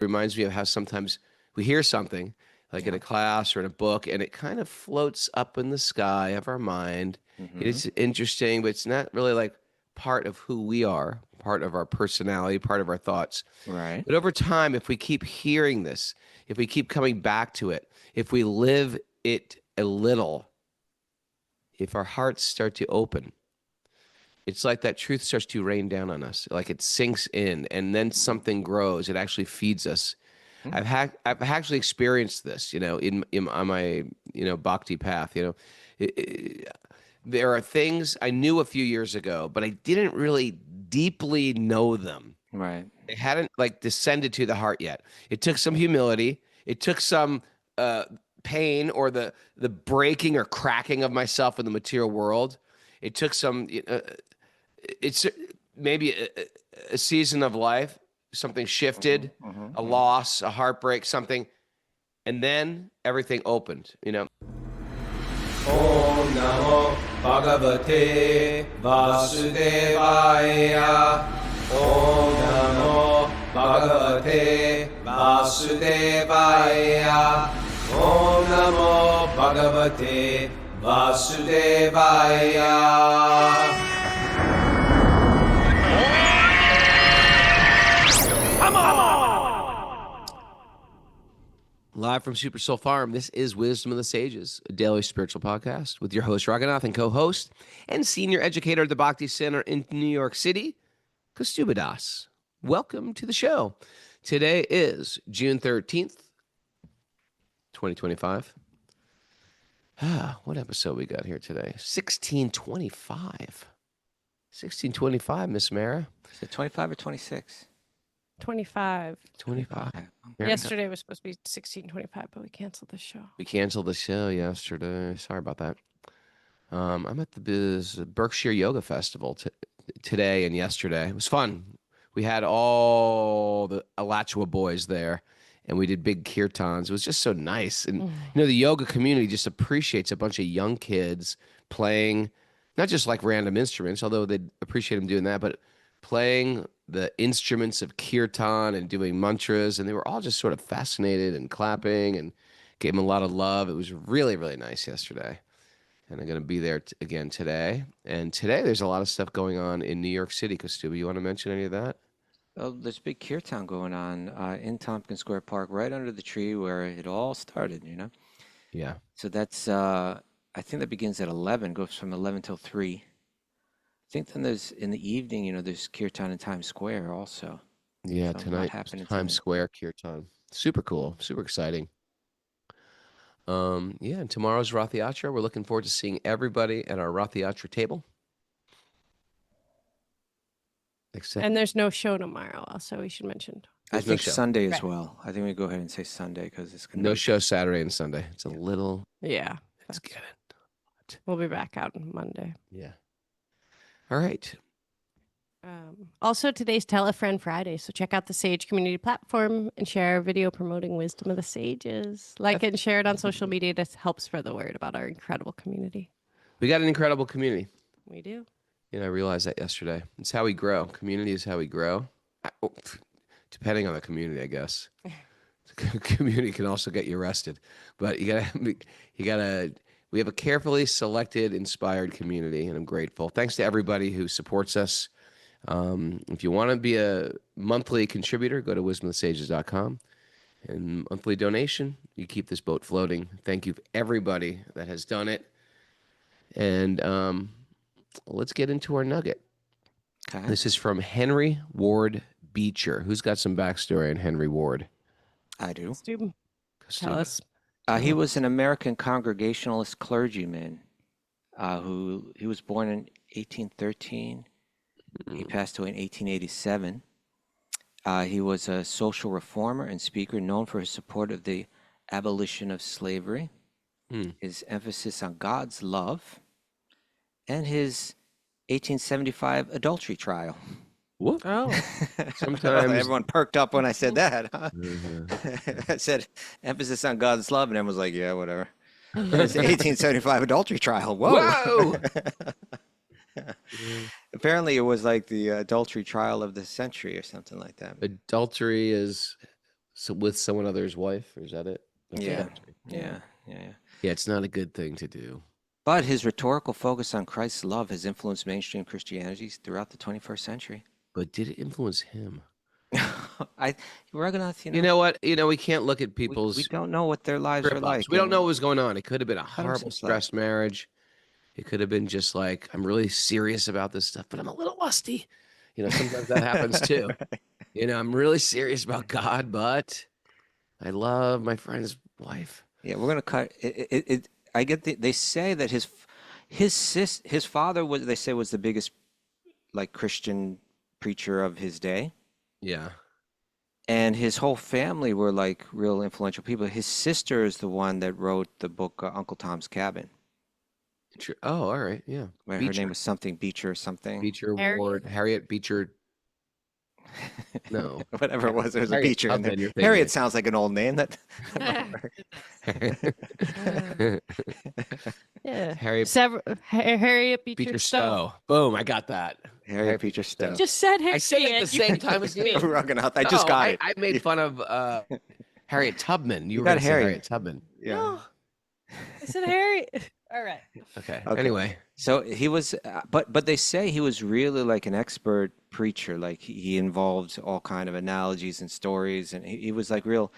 reminds me of how sometimes we hear something like in a class or in a book, and it kind of floats up in the sky of our mind. It's interesting, but it's not really like part of who we are, part of our personality, part of our thoughts. Right. But over time, if we keep hearing this, if we keep coming back to it, if we live it a little, if our hearts start to open, it's like that truth starts to rain down on us, like it sinks in, and then something grows. It actually feeds us. I've actually experienced this, on my bhakti path. There are things I knew a few years ago, but I didn't really deeply know them. Right. They hadn't like descended to the heart yet. It took some humility. It took some pain or the breaking or cracking of myself in the material world. It took some. It's maybe a season of life. Something shifted, a loss, a heartbreak, something, and then everything opened. Om Namo Bhagavate Vasudevaya. Om Namo Bhagavate Vasudevaya. Om Namo Bhagavate Vasudevaya. Live from Super Soul Farm, this is Wisdom of the Sages, a daily spiritual podcast with your host, Raghunath and co-host and senior educator at the Bhakti Center in New York City, Kaustubha. Welcome to the show. Today is June 13th, 2025. What episode we got here today? 1625. 1625, Miss Mara. Is it 25 or 26? 25. 25. Yesterday was supposed to be 1625, but we canceled the show. We canceled the show yesterday. Sorry about that. I'm at the Berkshire Yoga Festival today and yesterday. It was fun. We had all the Alachua boys there, and we did big kirtans. It was just so nice. And, the yoga community just appreciates a bunch of young kids playing, not just like random instruments, although they'd appreciate them doing that, but playing the instruments of kirtan and doing mantras, and they were all just sort of fascinated and clapping and gave them a lot of love. It was really, really nice yesterday. And I'm going to be there again today. And today there's a lot of stuff going on in New York City. Kaustubha, you want to mention any of that? Oh, there's a big kirtan going on in Tompkins Square Park, right under the tree where it all started, Yeah. So that's, I think that begins at 11, goes from 11 till 3. I think then there's in the evening, there's kirtan in Times Square also. Yeah, So tonight, Times Square kirtan. Super cool, super exciting. Yeah, and tomorrow's Rath Yatra. We're looking forward to seeing everybody at our Rath Yatra table. And there's no show tomorrow, also, we should mention. I think show. Sunday as well. I think we go ahead and say Sunday because it's going to No show Saturday and Sunday. It's a little. Yeah. Let's get it. We'll be back out on Monday. Yeah. All right. Also, today's Tell a Friend Friday, so check out the Sage community platform and share a video promoting Wisdom of the Sages. Like and share it on social media to help spread the word about our incredible community. We got an incredible community. We do. I realized that yesterday. It's how we grow. Community is how we grow. Depending on the community, I guess. Community can also get you arrested, but you gotta. We have a carefully selected, inspired community, and I'm grateful. Thanks to everybody who supports us. If you want to be a monthly contributor, go to wisdomofthesages.com. And monthly donation, you keep this boat floating. Thank you, everybody that has done it. And let's get into our nugget. Okay. This is from Henry Ward Beecher. Who's got some backstory on Henry Ward? I do. Tell us. He was an American Congregationalist clergyman he was born in 1813. He passed away in 1887. He was a social reformer and speaker known for his support of the abolition of slavery, his emphasis on God's love, and his 1875 adultery trial. Whoop. Oh. Sometimes everyone perked up when I said that. Huh? I said emphasis on God's love, and everyone was like, "Yeah, whatever." It's 1875 adultery trial. Whoa! Apparently, it was like the adultery trial of the century or something like that. Adultery is So with someone other's wife, or is that it? That's Yeah. adultery. Yeah. Yeah, it's not a good thing to do. But his rhetorical focus on Christ's love has influenced mainstream Christianity throughout the 21st century. But did it influence him? Raghunath, You know what? We can't look at we people's don't know what their lives are trip ups. like. We don't know and what was going on. It could have been a cut 'em horrible, some slack. stressed marriage. It could have been just like, I'm really serious about this stuff, but I'm a little lusty. Sometimes that happens too. I'm really serious about God, but I love my friend's wife. Yeah, we're gonna cut it. I get they say that his father was, they say, was the biggest like Christian preacher of his day, Yeah. and his whole family were like real influential people. His sister is the one that wrote the book Uncle Tom's Cabin. Oh, all right. Yeah. Her name was something Beecher or something. Beecher Ward, Harriet Beecher. No. Whatever it was, there was a Harriet Beecher in there. Tubman, you're thinking. Harriet sounds like an old name. That Yeah. Harriet Harriet Beecher Beecher Stowe. Boom, I got that. Harriet Beecher Stowe. Just said Harriet. I say it at the same time as you. Raghunath, I just got it. I made fun of Harriet Tubman. You were got going to say Harriet. Harriet Tubman. Yeah. No, I said Harriet. All right. Okay. Okay. Anyway. So he was, but they say he was really like an expert preacher. Like he involved all kind of analogies and stories, and he was like real.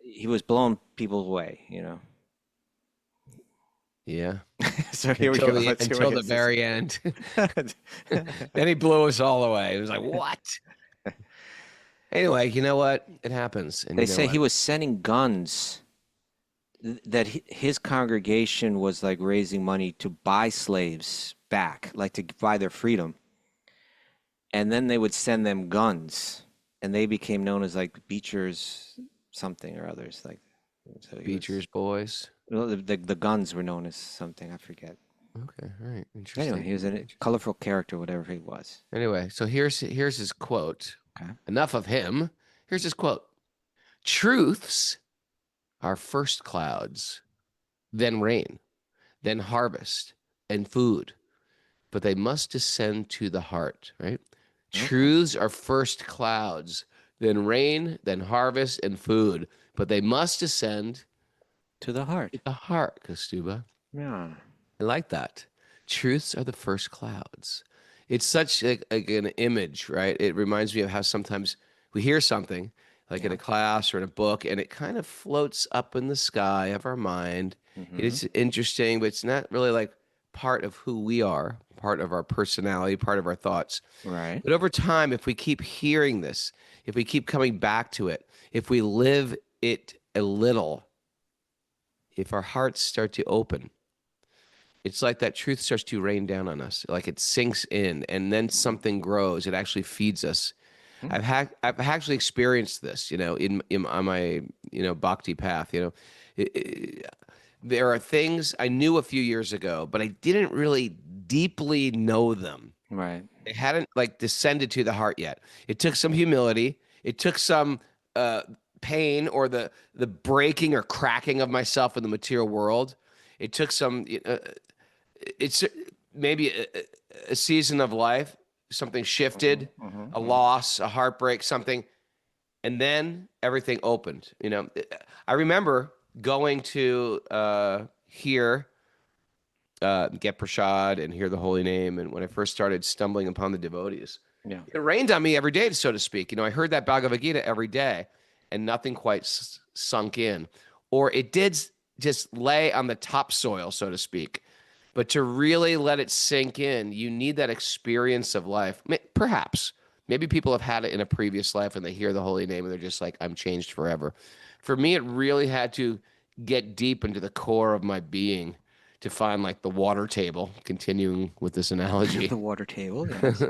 He was blowing people away, Yeah. So here we go. Let's see Until what the it very end. says. Then he blew us all away. It was like, what? Anyway, you know what? It happens. And They you know say what? he was sending guns. That his congregation was like raising money to buy slaves back, like to buy their freedom, and then they would send them guns, and they became known as like Beecher's something or others. Like so Beecher's boys. Well, the guns were known as something, I forget. Okay. All right. Interesting. Anyway, he was a colorful character, whatever he was. Anyway, so here's his quote. Okay. Enough of him. Here's his quote. Truths are first clouds, then rain, then harvest and food, but they must descend to the heart, right? Okay. Truths are first clouds, then rain, then harvest and food, but they must descend To the heart. to the heart, Kaustubha. Yeah. I like that. Truths are the first clouds. It's such like an image, right? It reminds me of how sometimes we hear something like in a class or in a book, and it kind of floats up in the sky of our mind. Mhm. It's interesting, but it's not really like part of who we are, part of our personality, part of our thoughts. Right. But over time, if we keep hearing this, if we keep coming back to it, if we live it a little, if our hearts start to open, it's like that truth starts to rain down on us, like it sinks in, and then something grows. It actually feeds us. I've actually experienced this, in on my bhakti path. There are things I knew a few years ago, but I didn't really deeply know them. Right. They hadn't like descended to the heart yet. It took some humility. It took some pain or the breaking or cracking of myself in the material world. It took some. It's maybe a season of life. Something shifted, a loss, a heartbreak, something, and then everything opened. I remember going to hear get prasad and hear the holy name, and when I first started stumbling upon the devotees, Yeah. it rained on me every day, so to speak. I heard that Bhagavad Gita every day, and nothing quite sunk in, or it did just lay on the topsoil, so to speak. But to really let it sink in, you need that experience of life. Perhaps. Maybe people have had it in a previous life and they hear the holy name and they're just like, I'm changed forever. For me, it really had to get deep into the core of my being to find like the water table, continuing with this analogy. The water table. Yes.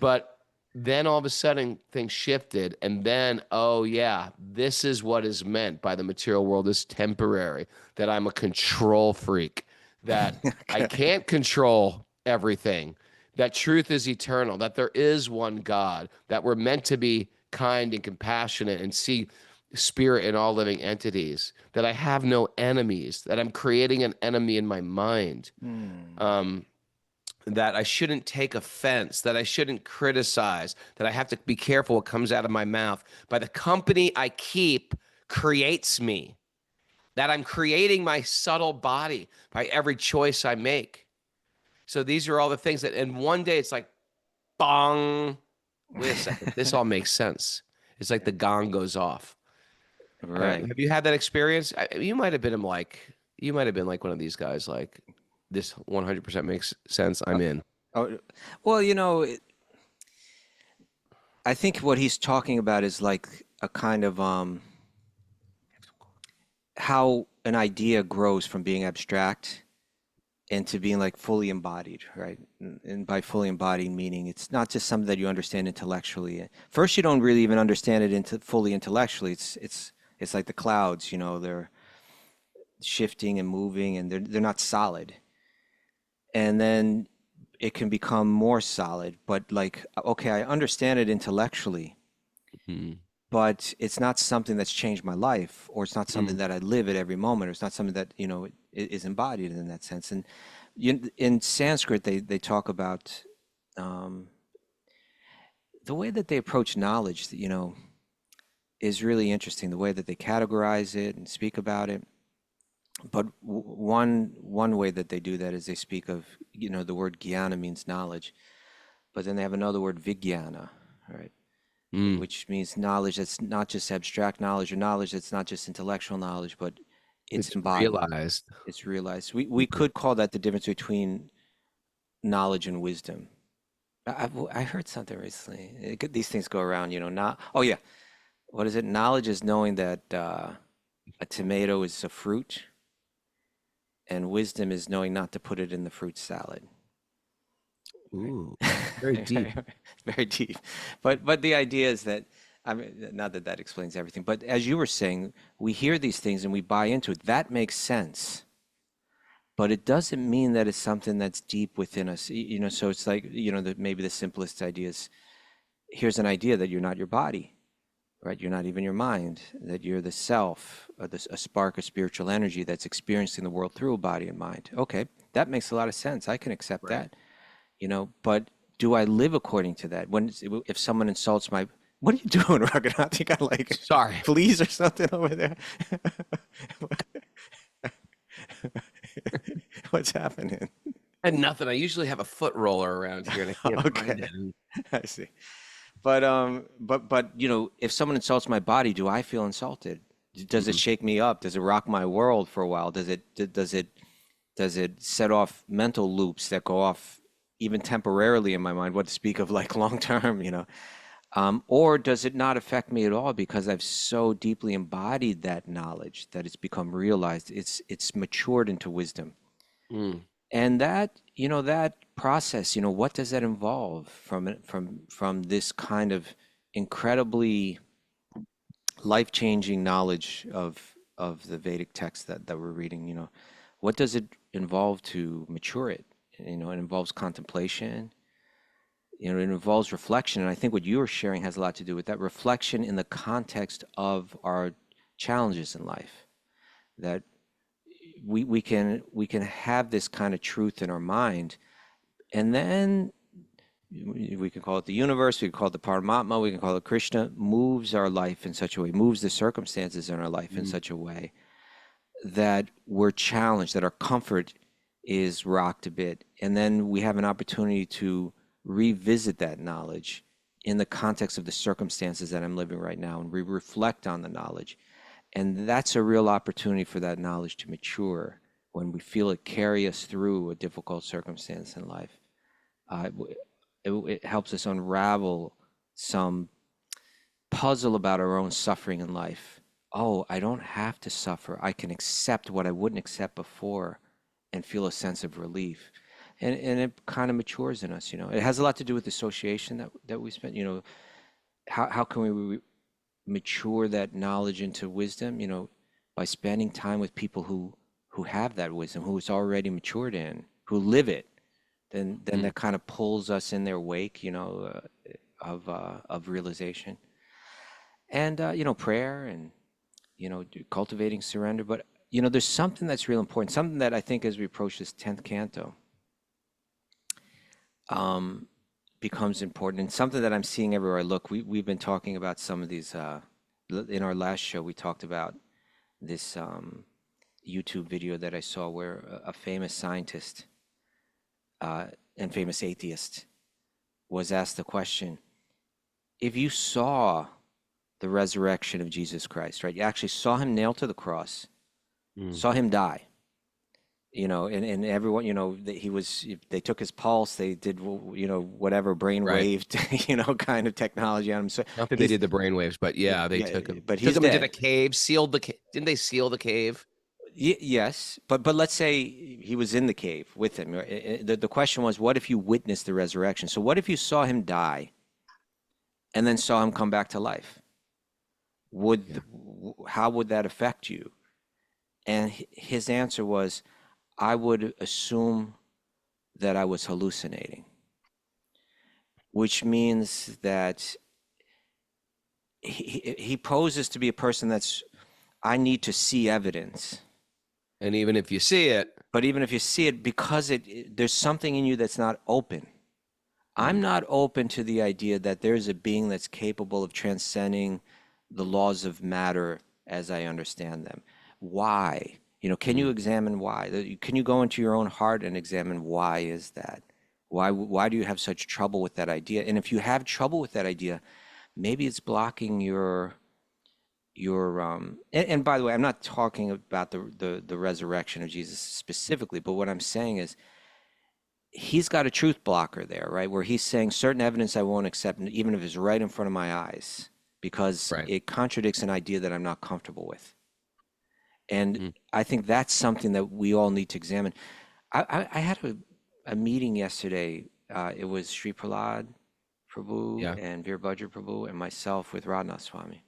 But then all of a sudden things shifted. And then, oh yeah, this is what is meant by the material world is temporary, that I'm a control freak. That I can't control everything, that truth is eternal, that there is one God, that we're meant to be kind and compassionate and see spirit in all living entities, that I have no enemies, that I'm creating an enemy in my mind. that I shouldn't take offense, that I shouldn't criticize, that I have to be careful what comes out of my mouth. By the company I keep creates me, that I'm creating my subtle body by every choice I make. So these are all the things that, and one day it's like, bong, wait a second, this all makes sense. It's like the gong goes off. Right. Have you had that experience? You might have been you might have been like one of these guys, like this 100% makes sense. I'm in. Oh, well, I think what he's talking about is like a kind of how an idea grows from being abstract into being like fully embodied, right? And by fully embodied, meaning it's not just something that you understand intellectually. First, you don't really even understand it into fully intellectually. It's like the clouds, they're shifting and moving, and they're not solid. And then it can become more solid, but like, okay, I understand it intellectually, Mhm. but it's not something that's changed my life, or it's not something that I live at every moment, or it's not something that, is embodied in that sense. And in Sanskrit, they talk about um, the way that they approach knowledge, is really interesting, the way that they categorize it and speak about it. But one way that they do that is they speak of, the word jnana means knowledge, but then they have another word, vijñāna, right? Mm. Which means knowledge that's not just abstract knowledge, or knowledge that's not just intellectual knowledge, but it's It's embodied, realized. it's realized. We could call that the difference between knowledge and wisdom. I heard something recently. These things go around, not, oh yeah, what is it? Knowledge is knowing that a tomato is a fruit, and wisdom is knowing not to put it in the fruit salad. Ooh, very deep. Very deep. But the idea is that, I mean, not that that explains everything, but as you were saying, we hear these things and we buy into it. That makes sense. But it doesn't mean that it's something that's deep within us. So it's like, maybe the simplest idea is, here's an idea that you're not your body, right? You're not even your mind, that you're the self, a spark of spiritual energy that's experiencing the world through a body and mind. Okay, that makes a lot of sense. I can accept Right. that. But do I live according to that? If someone insults my, what are you doing, Raghunath? You got like Sorry. fleas or something over there? What's happening? And nothing. I usually have a foot roller around here and I can't find Okay, it. And I see. But if someone insults my body, do I feel insulted? Does it Mhm. shake me up? Does it rock my world for a while? Does it set off mental loops that go off even temporarily in my mind? What to speak of like long term? Or does it not affect me at all because I've so deeply embodied that knowledge that it's become realized? It's matured into wisdom. Mm. And that process, what does that involve from this kind of incredibly life-changing knowledge of the Vedic text that we're reading? What does it involve to mature it? It involves contemplation. It involves reflection. And I think what you were sharing has a lot to do with that reflection in the context of our challenges in life. That we can have this kind of truth in our mind, and then we can call it the universe, we can call it the Paramatma, we can call it Krishna, moves our life in such a way, moves the circumstances in our life in Mm. such a way that we're challenged, that our comfort is rocked a bit. And then we have an opportunity to revisit that knowledge in the context of the circumstances that I'm living right now, and we reflect on the knowledge. And that's a real opportunity for that knowledge to mature when we feel it carry us through a difficult circumstance in life. It helps us unravel some puzzle about our own suffering in life. Oh, I don't have to suffer. I can accept what I wouldn't accept before and feel a sense of relief. And it kind of matures in us. It has a lot to do with association that we spent. How can we mature that knowledge into wisdom? By spending time with people who have that wisdom, who it's already matured in, who live it. Then Mm. that kind of pulls us in their wake, of realization. And prayer, and cultivating surrender. But there's something that's real important, something that I think as we approach this 10th canto, becomes important, and something that I'm seeing everywhere I look. We've been talking about some of these in our last show. We talked about this YouTube video that I saw where a famous scientist and famous atheist was asked the question: if you saw the resurrection of Jesus Christ, right? You actually saw him nailed to the cross, saw him die. And everyone, they took his pulse, they did, whatever brainwave, kind of technology on him. So Not that they did the brainwaves, but yeah, they yeah, took him. but Took he's him into the dead. cave, sealed the cave. Didn't they seal the cave? Yes, but let's say he was in the cave with him. The question was, what if you witnessed the resurrection? So what if you saw him die and then saw him come back to life? How would that affect you? And his answer was, I would assume that I was hallucinating, which means that he poses to be a person that's, I need to see evidence. And even if you see it, But even if you see it, because there's something in you that's not open. I'm not open to the idea that there's a being that's capable of transcending the laws of matter as I understand them. Why? Can you examine why? Can you go into your own heart and examine why is that? Why do you have such trouble with that idea? And if you have trouble with that idea, maybe it's blocking your and by the way, I'm not talking about the resurrection of Jesus specifically, but what I'm saying is he's got a truth blocker there, right? Where he's saying certain evidence I won't accept, even if it's right in front of my eyes, because it contradicts an idea that I'm not comfortable with. And I think that's something that we all need to examine. I had a meeting yesterday. It was Sri Prahlad Prabhu and Veerbhadra Prabhu and myself with Raghunath Swami.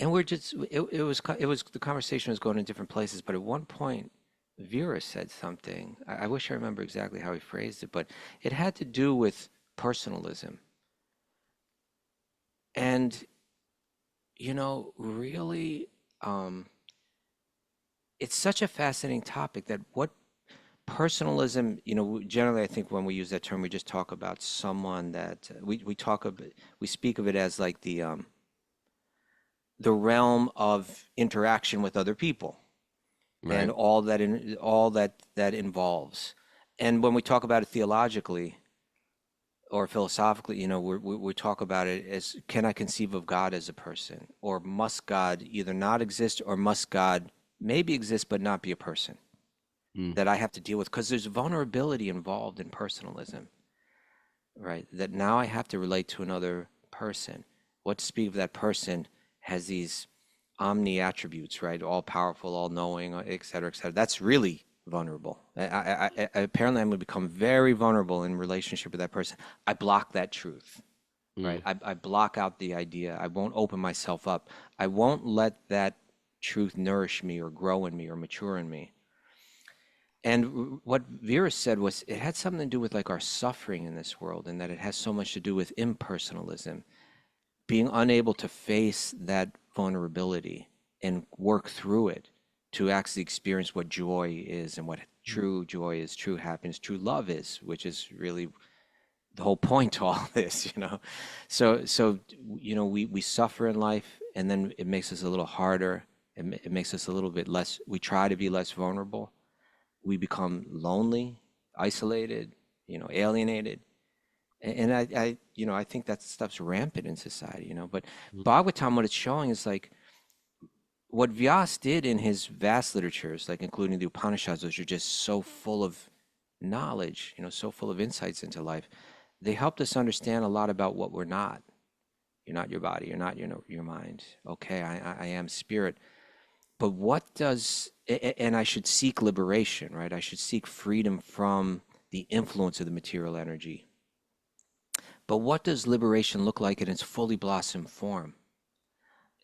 And we're just, it was the conversation was going in different places, but at one point, Vera said something. I wish I remember exactly how he phrased it, but it had to do with personalism. And, really, it's such a fascinating topic that what personalism, generally I think when we use that term, we just talk about someone that we speak of it as like the realm of interaction with other people. right. And all that involves. And when we talk about it theologically or philosophically, we talk about it as, can I conceive of God as a person, or must God either not exist, or must God maybe exist but not be a person that I have to deal with? Because there's vulnerability involved in personalism, right? That now I have to relate to another person. What to speak of that person has these omni attributes, right? All powerful, all knowing, et cetera, et cetera. That's really vulnerable. Apparently, I'm going to become very vulnerable in relationship with that person. I block that truth, right? I block out the idea. I won't open myself up. I won't let that truth nourish me or grow in me or mature in me. And what Vera said was, it had something to do with like our suffering in this world, and that it has so much to do with impersonalism, being unable to face that vulnerability and work through it to actually experience what joy is, and what true joy is, true happiness, true love is, which is really the whole point to all this, So we suffer in life, and then it makes us a little harder. It makes us a little bit less, we try to be less vulnerable. We become lonely, isolated, alienated. And I think that stuff's rampant in society, But Bhagavatam, what it's showing is like what Vyas did in his vast literatures, like including the Upanishads, which are just so full of knowledge, so full of insights into life. They helped us understand a lot about what we're not. You're not your body. You're not your mind. Okay, I am spirit. But what does, and I should seek liberation, right? I should seek freedom from the influence of the material energy. But what does liberation look like in its fully blossomed form?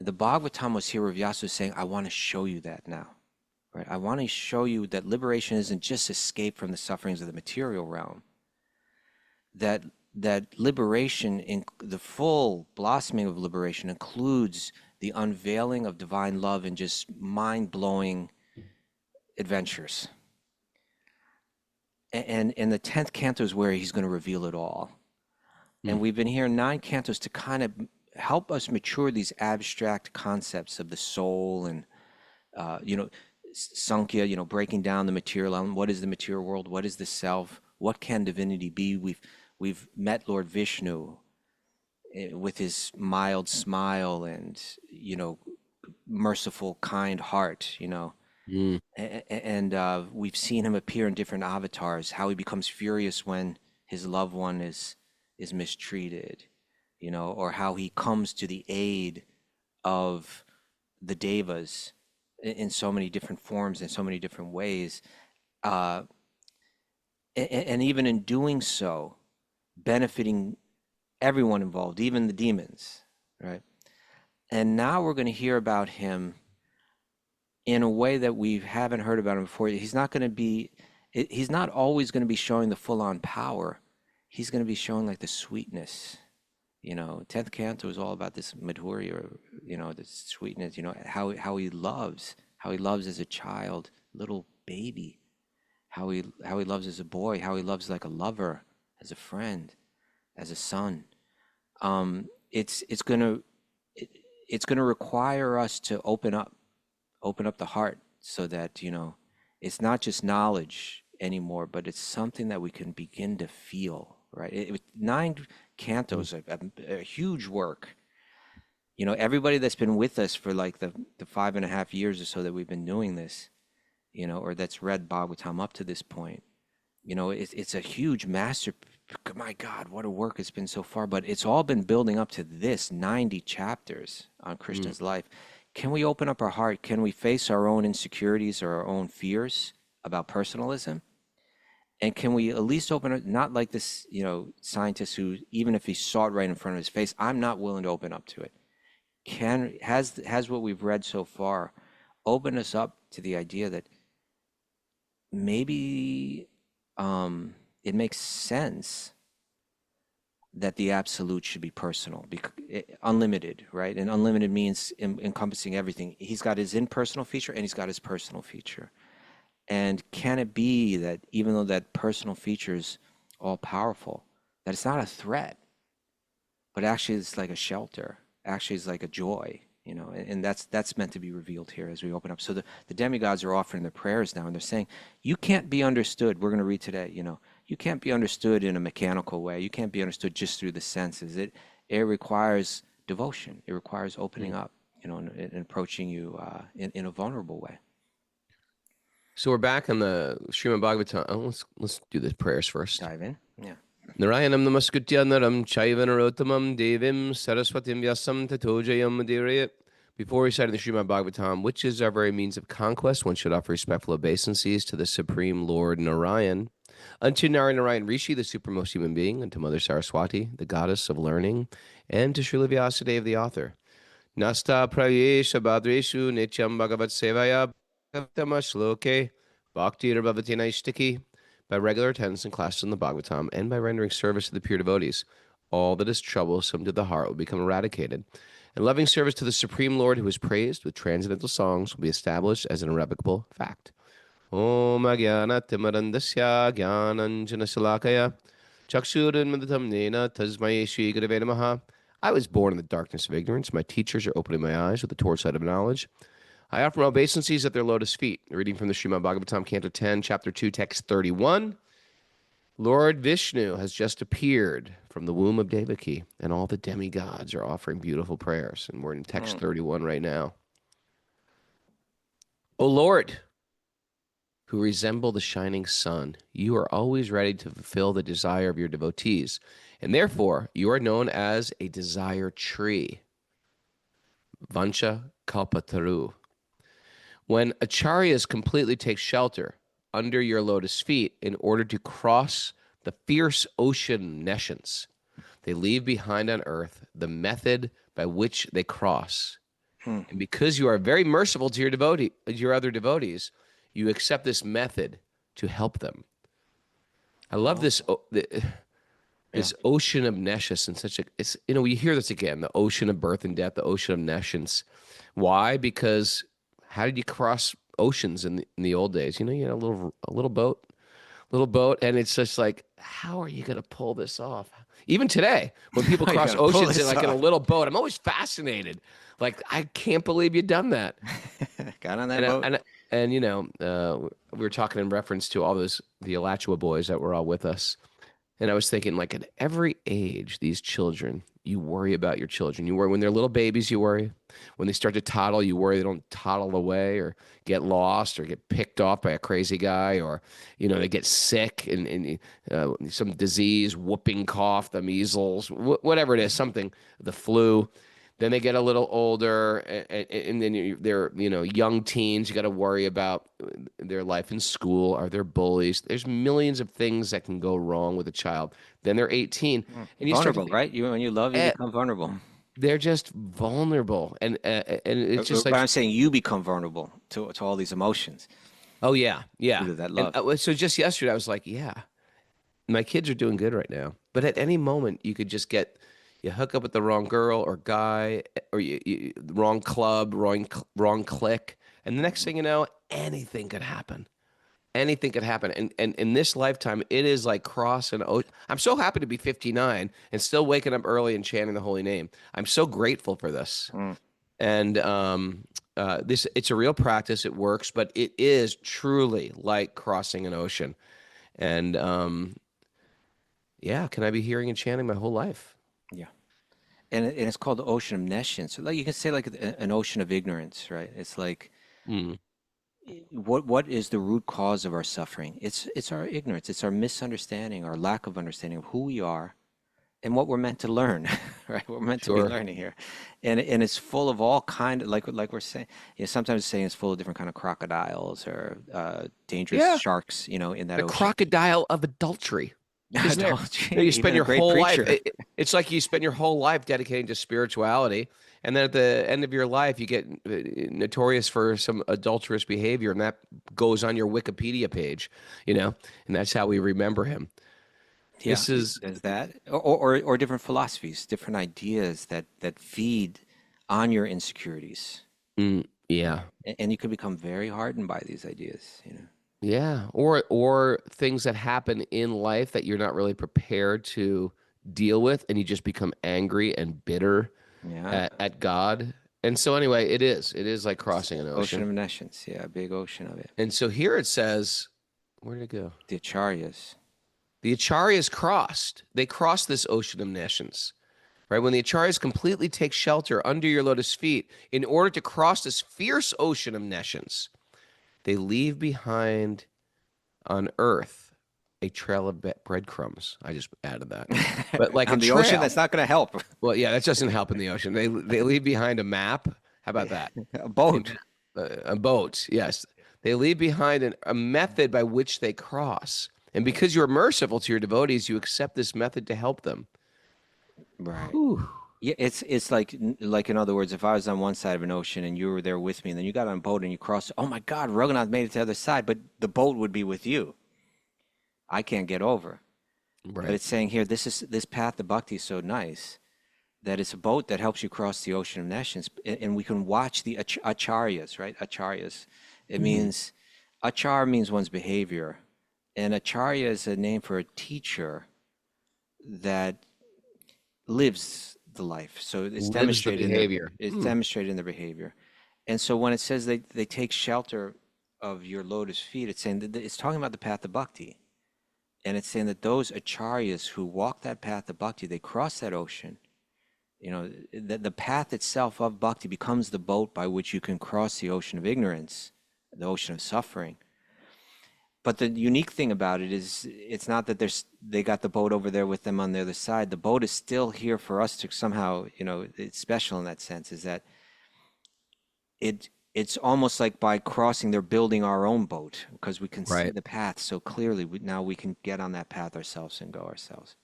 The Bhagavatam was here where Vyasa was saying, I want to show you that now. Right? I want to show you that liberation isn't just escape from the sufferings of the material realm. That liberation, in the full blossoming of liberation, includes the unveiling of divine love and just mind-blowing adventures. And the 10th canto is where he's going to reveal it all. And we've been hearing 9 cantos to kind of help us mature these abstract concepts of the soul and, Sankhya, breaking down the material element. What is the material world? What is the self? What can divinity be? We've met Lord Vishnu with his mild smile and, merciful, kind heart, and we've seen him appear in different avatars, how he becomes furious when his loved one is mistreated, or how he comes to the aid of the devas in so many different forms, in so many different ways. And even in doing so, benefiting everyone involved, even the demons, right? And now we're going to hear about him in a way that we haven't heard about him before. He's not always going to be showing the full-on power. He's going to be showing like the sweetness. 10th canto is all about this madhurya, this sweetness, how he loves as a child, little baby, how he loves as a boy, how he loves like a lover, as a friend, as a son. It's going to require us to open up the heart so that, it's not just knowledge anymore, but it's something that we can begin to feel, right? 9 cantos, a huge work. Everybody that's been with us for like the 5.5 years or so that we've been doing this, or that's read Bhagavatam up to this point, it's a huge master. My God, what a work it's been so far, but it's all been building up to this 90 chapters on Krishna's life. Can we open up our heart? Can we face our own insecurities or our own fears about personalism? And can we at least open it, not like this, scientist who, even if he saw it right in front of his face, I'm not willing to open up to it. Has what we've read so far opened us up to the idea that maybe it makes sense that the absolute should be personal, unlimited, right? And unlimited means encompassing everything. He's got his impersonal feature and he's got his personal feature. And can it be that even though that personal feature is all powerful, that it's not a threat, but actually it's like a shelter, actually it's like a joy, and that's meant to be revealed here as we open up. So the demigods are offering their prayers now, and they're saying, you can't be understood. We're going to read today, you can't be understood in a mechanical way. You can't be understood just through the senses. It requires devotion. It requires opening up, and approaching you in a vulnerable way. So we're back on the Śrīmad Bhāgavatam. Let's do the prayers first. Dive in. Yeah. Narayanam namaskutya naram chaiva narottamam devim saraswatim vyasam tato jayam udirayat. Before reciting the Śrīmad Bhāgavatam, which is our very means of conquest, one should offer respectful obeisances to the Supreme Lord Narayan, unto Narayan Rishi, the supremmost human being, unto Mother Saraswati, the goddess of learning, and to Srila Vyasadeva, the author. Nasta prayesha badreshu nityam bhagavat sevaya bhagavatama shloke bhakti bhavati naishtiki. By regular attendance in classes in the Bhagavatam and by rendering service to the pure devotees, all that is troublesome to the heart will become eradicated, and loving service to the Supreme Lord, who is praised with transcendental songs, will be established as an irrevocable fact. Om Agyana Timarandasya Gyananjana Salakaya Chakshuranmadatam Nena Tasmai Shri Gurave Namaha. I was born in the darkness of ignorance. My teachers are opening my eyes with the torchlight of knowledge. I offer my obeisances at their lotus feet. Reading from the Śrīmad Bhāgavatam, Canto 10, Chapter 2, Text 31. Lord Vishnu has just appeared from the womb of Devaki, and all the demigods are offering beautiful prayers. And we're in Text 31 right now. O Lord, who resemble the shining sun, you are always ready to fulfill the desire of your devotees, and therefore you are known as a desire tree. Vancha Kalpataru. When acharyas completely take shelter under your lotus feet in order to cross the fierce ocean nescience, they leave behind on earth the method by which they cross. And because you are very merciful to your other devotees, you accept this method to help them. I love this ocean of nescience, and it's we hear this again, the ocean of birth and death, the ocean of nescience. Why? Because how did you cross oceans in the old days? You had a little boat, little boat, and it's just like, how are you going to pull this off? Even today, when people How you cross gonna pull oceans in this like in a off? little boat, I'm always fascinated. Like, I can't believe you've done that. Got on that And boat. and we were talking in reference to all those the Alachua boys that were all with us. And I was thinking, like, at every age, these children, you worry about your children. You worry when they're little babies, you worry. When they start to toddle, you worry they don't toddle away or get lost or get picked off by a crazy guy, or, they get sick and some disease, whooping cough, the measles, whatever it is, something, the flu. Then they get a little older, and then they're, young teens. You got to worry about their life in school. Are there bullies? There's millions of things that can go wrong with a child. Then they're 18, and you start to Vulnerable, think, right? When you love, you eh, become vulnerable. they're just vulnerable, and it's just But like, I'm saying you become vulnerable to all these emotions oh yeah, due yeah. to that And love. so just yesterday, I was like, yeah, my kids are doing good right now. But at any moment, you could just you hook up with the wrong girl or guy, or wrong club, wrong clique, and the next thing you know, anything could happen. Anything could happen. And in this lifetime, it is like crossing. I'm so happy to be 59 and still waking up early and chanting the holy name. I'm so grateful for this. Mm. And it's a real practice. It works, but it is truly like crossing an ocean. And yeah, can I be hearing and chanting my whole life? Yeah. And it's called the ocean of nescience. So like you can say like an ocean of ignorance, right? It's like Mm, what is the root cause of our suffering? It's our ignorance. It's our misunderstanding, our lack of understanding of who we are and what we're meant to learn, right? We're meant to be sure. learning here, and it's full of all kind of like we're saying. Sometimes saying it's full of different kind of crocodiles or dangerous Yeah. sharks, in that The ocean. crocodile of adultery is there. Adultery, You spend even a your great whole life. preacher. It's like you spend your whole life dedicating to spirituality, and then at the end of your life, you get notorious for some adulterous behavior, and that goes on your Wikipedia page, and that's how we remember him. Yeah, This is, there's that, or different philosophies, different ideas that feed on your insecurities, yeah, and you can become very hardened by these ideas. yeah, or things that happen in life that you're not really prepared to deal with, and you just become angry and bitter Yeah, at God. And so anyway, it is like it's crossing an ocean ocean. of nescience. Yeah, a big ocean of it. And so here it says, where did it go? The Acharyas. The Acharyas crossed. They crossed this ocean of nescience, right? When the Acharyas completely take shelter under your lotus feet, in order to cross this fierce ocean of nescience, they leave behind on earth a trail of breadcrumbs. I just added that. But like a On the ocean, trail. that's not going to help. Well, yeah, that doesn't help in the ocean. They leave behind a map. How about that? A A boat. a boat, yes. They leave behind a method by which they cross. And because you are merciful to your devotees, you accept this method to help them. Right. Whew. Yeah, it's like in other words, if I was on one side of an ocean and you were there with me, and then you got on a boat and you crossed, oh my God, Raghunath made it to the other side, but the boat would be with you. I can't get over. But Right. it's saying here, this path of bhakti is so nice that it's a boat that helps you cross the ocean of nescience, and we can watch the acharyas, right? Acharyas. It Mhm. means achar means one's behavior, and acharya is a name for a teacher that lives the life. So it's Lives the demonstrated in their behavior. it's Hmm. demonstrated in their behavior. And so when it says they take shelter of your lotus feet, it's saying that it's talking about the path of bhakti. And it's saying that those acharyas who walk that path of bhakti, they cross that ocean. The path itself of bhakti becomes the boat by which you can cross the ocean of ignorance, the ocean of suffering. But the unique thing about it is it's not that they got the boat over there with them on the other side. The boat is still here for us to somehow, it's special in that sense, is that it's almost like by crossing, they're building our own boat because we can see Right. the path so clearly. Now we can get on that path ourselves and go ourselves.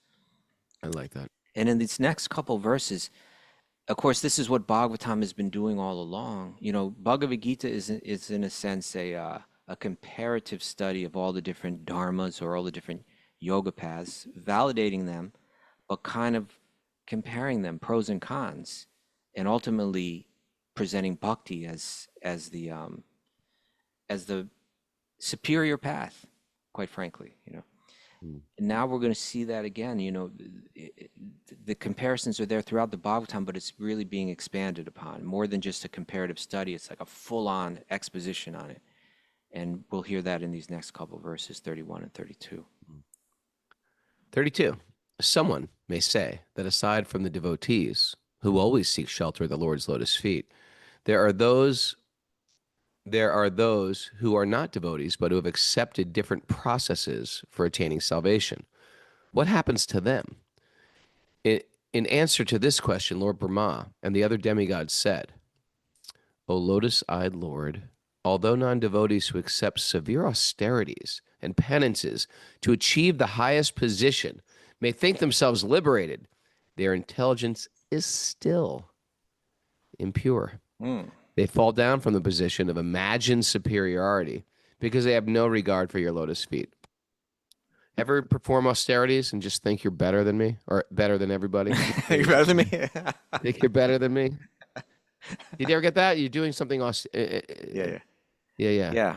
I like that. And in these next couple verses, of course, this is what Bhagavatam has been doing all along. Bhagavad Gita is in a sense a comparative study of all the different dharmas or all the different yoga paths, validating them, but kind of comparing them, pros and cons, and ultimately presenting bhakti as the superior path quite frankly, Mm. And now we're going to see that again, the comparisons are there throughout the Bhagavatam, but it's really being expanded upon more than just a comparative study. It's like a full-on exposition on it. And we'll hear that in these next couple of verses, 31 and 32. 32. Someone may say that aside from the devotees who always seek shelter at the Lord's lotus feet, there are those who are not devotees, but who have accepted different processes for attaining salvation. What happens to them? In answer to this question, Lord Brahma and the other demigods said, O lotus-eyed Lord, although non-devotees who accept severe austerities and penances to achieve the highest position may think themselves liberated, their intelligence is still impure. Mm. They fall down from the position of imagined superiority because they have no regard for your lotus feet. Ever perform austerities and just think you're better than me or better than everybody? You're better than me? Think you're better than me? Did you ever get that? You're doing something Yeah. Yeah.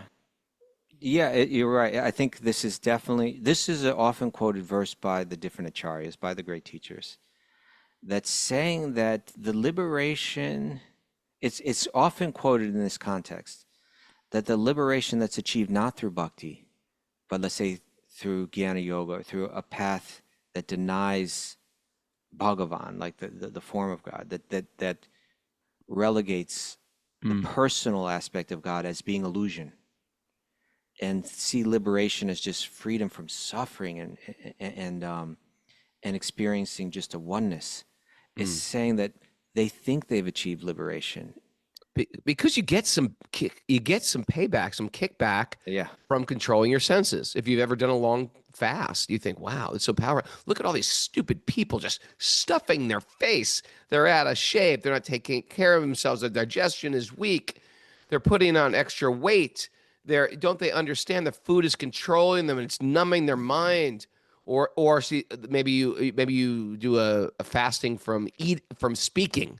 You're right. I think this is an often quoted verse by the different acharyas, by the great teachers, that's saying that the liberation, it's often quoted in this context, that the liberation that's achieved not through bhakti, but let's say through jnana yoga, through a path that denies Bhagavan, like the form of God, that relegates the personal aspect of God as being illusion, and see liberation as just freedom from suffering and experiencing just a oneness, is saying that they think they've achieved liberation. Because you get some payback, some kickback from controlling your senses. If you've ever done a long fast, you think, wow, it's so powerful. Look at all these stupid people just stuffing their face. They're out of shape. They're not taking care of themselves. Their digestion is weak. They're putting on extra weight. Don't they understand the food is controlling them and it's numbing their mind? Or see, maybe you do a fasting from speaking.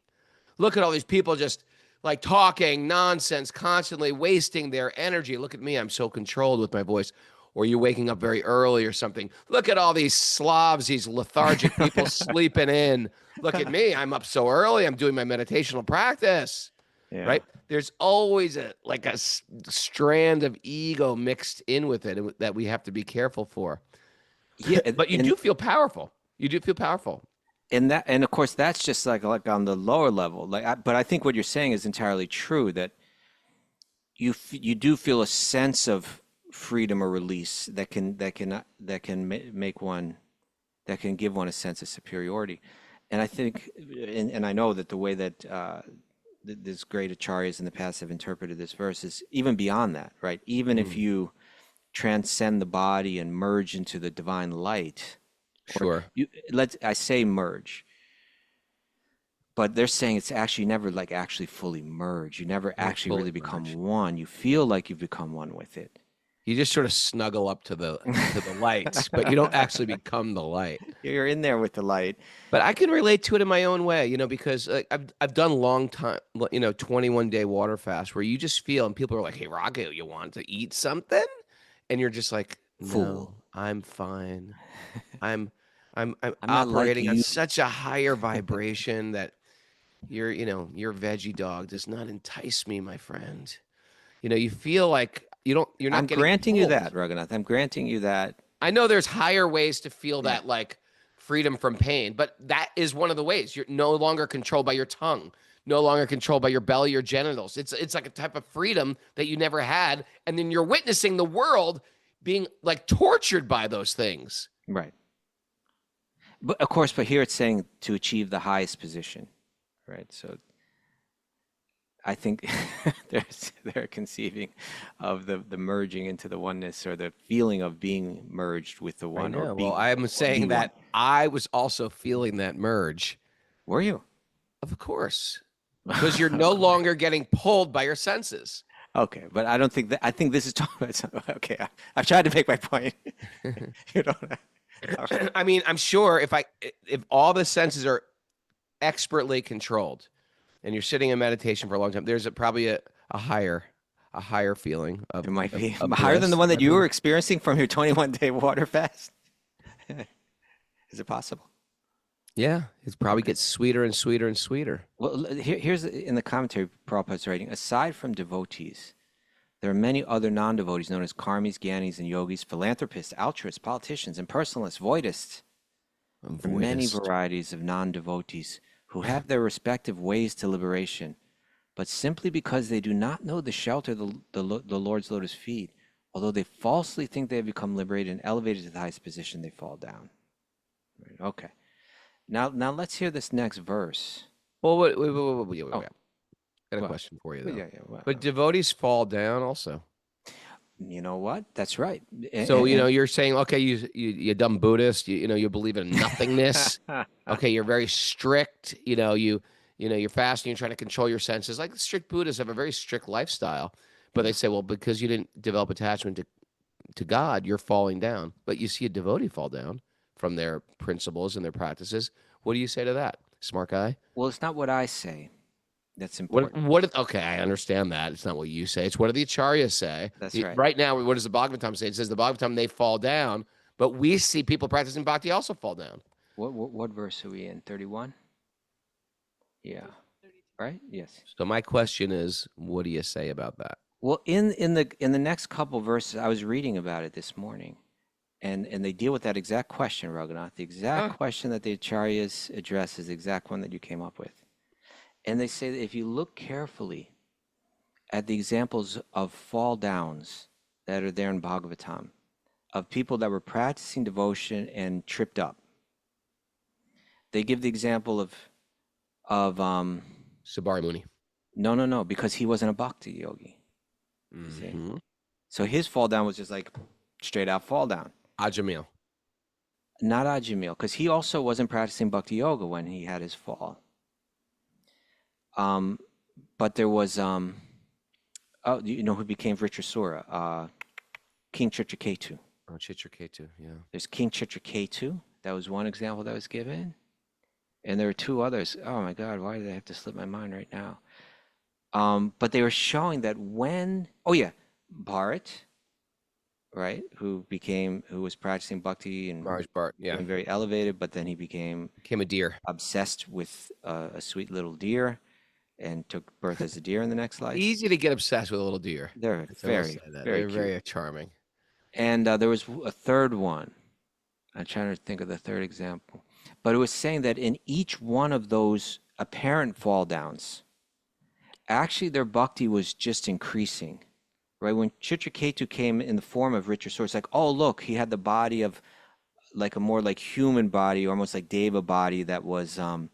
Look at all these people just like talking nonsense, constantly wasting their energy. Look at me, I'm so controlled with my voice. Or you're waking up very early or something. Look at all these Slavs, these lethargic people sleeping in. Look at me, I'm up so early. I'm doing my meditational practice. Yeah. Right? There's always a strand of ego mixed in with it that we have to be careful for. Yeah, but you do feel powerful. You do feel powerful. And of course, that's just like on the lower level. But I think what you're saying is entirely true. That you do feel a sense of freedom or release that can make one, that can give one a sense of superiority. And I think, and I know that the way that this great acharyas in the past have interpreted this verse is even beyond that, right? Even if you transcend the body and merge into the divine light. Sure. I say merge, but they're saying it's actually never actually fully merge. You never actually really become one. You feel like you've become one with it. You just sort of snuggle up to the lights, but you don't actually become the light. You're in there with the light. But I can relate to it in my own way, because I've done long time, 21-day water fast where you just feel, and people are like, "Hey, Raghu, you want to eat something?" And you're just like, Fool. "No, I'm fine. I'm not operating like on you." such a higher vibration that your veggie dog does not entice me, my friend." You feel like you're not I'm getting granting you pulled. that, Raghunath. I'm granting you that. I know there's higher ways to feel that freedom from pain, but that is one of the ways. You're no longer controlled by your tongue, no longer controlled by your belly or genitals. It's like a type of freedom that you never had, and then you're witnessing the world being tortured by those things. Right. But of course, here it's saying to achieve the highest position, right? So I think they're conceiving of the merging into the oneness, or the feeling of being merged with the one. I know. Well, I'm saying that I was also feeling that merge. Were you? Of course. Because you're no longer getting pulled by your senses. Okay, but I don't think that. I think this is talking about. Okay, I've tried to make my point. I mean, I'm sure if all the senses are expertly controlled, and you're sitting in meditation for a long time, there's probably a higher a higher feeling of It might be of higher than the bliss, one that you might were be. experiencing from your 21-day water fast. Is it possible? Yeah, it probably Okay. gets sweeter and sweeter and sweeter. Well, here's in the commentary Prabhupada's writing. Aside from devotees, there are many other non-devotees known as karmis, gyanis, and yogis, philanthropists, altruists, politicians, impersonalists, voidists. A There are many voidist. varieties of non-devotees who have their respective ways to liberation, but simply because they do not know the shelter of the Lord's lotus feet, although they falsely think they have become liberated and elevated to the highest position, they fall down. Right, okay. Now let's hear this next verse. Well, wait. Oh, Got a well, question for you well, though. yeah. Well, But devotees fall down also. you know what? That's right. So, you're saying, okay, you dumb Buddhist, you believe in nothingness. Okay, you're very strict. You're fasting, you're trying to control your senses. Like strict Buddhists have a very strict lifestyle, but they say, well, because you didn't develop attachment to God, you're falling down. But you see a devotee fall down from their principles and their practices. What do you say to that, smart guy? Well, it's not what I say that's What important. what okay, I understand that. It's not what you say. It's what do the Acharyas say. That's right. Right now, what does the Bhagavatam say? It says the Bhagavatam they fall down, but we see people practicing bhakti also fall down. What verse are we in? 31? Yeah. Right? Yes. So my question is, what do you say about that? Well, in the next couple verses, I was reading about it this morning, and they deal with that exact question, Raghunath. The exact question that the Acharyas address is the exact one that you came up with. And they say that if you look carefully at the examples of fall downs that are there in Bhagavatam, of people that were practicing devotion and tripped up, they give the example of Sabari Muni. no, because he wasn't a bhakti yogi. You see? So his fall down was just like straight out fall down. Ajamil. Not Ajamil, because he also wasn't practicing bhakti yoga when he had his fall. But there was who became Vritrasura? King Chitraketu. Oh, Chitraketu, yeah. There's King Chitraketu. That was one example that was given. And there were two others. Oh my God, why did I have to slip my mind right now? But they were showing that Bharat, right, who was practicing bhakti and Maharaj Bharat, yeah. became very elevated, but then he became a deer. obsessed with a sweet little deer and took birth as a deer in the next life. Easy to get obsessed with a little deer. They're very They're cute. very charming. And there was a third one. I'm trying to think of the third example. But it was saying that in each one of those apparent fall downs, actually their bhakti was just increasing. Right? When Chitraketu came in the form of Vritrasura, it's like, oh, look, he had the body of like a more like human body, almost like Deva body that was, and